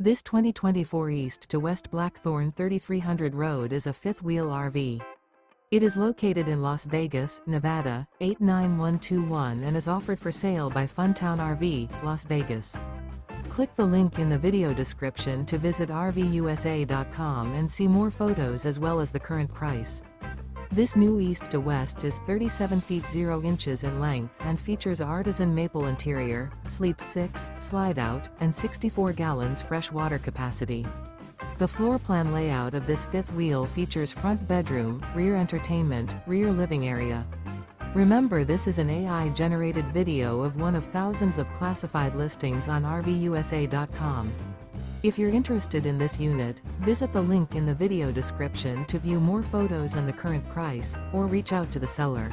This 2024 East to West Blackthorn 3300 road is a fifth-wheel RV. It is located in Las Vegas, Nevada, 89121 and is offered for sale by Funtown RV, Las Vegas. Click the link in the video description to visit RVUSA.com and see more photos as well as the current price. This new East to West is 37 feet 0 inches in length and features ARTISAN MAPLE interior, sleeps 6, slide-out, and 64 gallons fresh water capacity. The floor plan layout of this fifth wheel features front bedroom, rear entertainment, rear living area. Remember, this is an AI-generated video of one of thousands of classified listings on RVUSA.com. If you're interested in this unit, visit the link in the video description to view more photos and the current price, or reach out to the seller.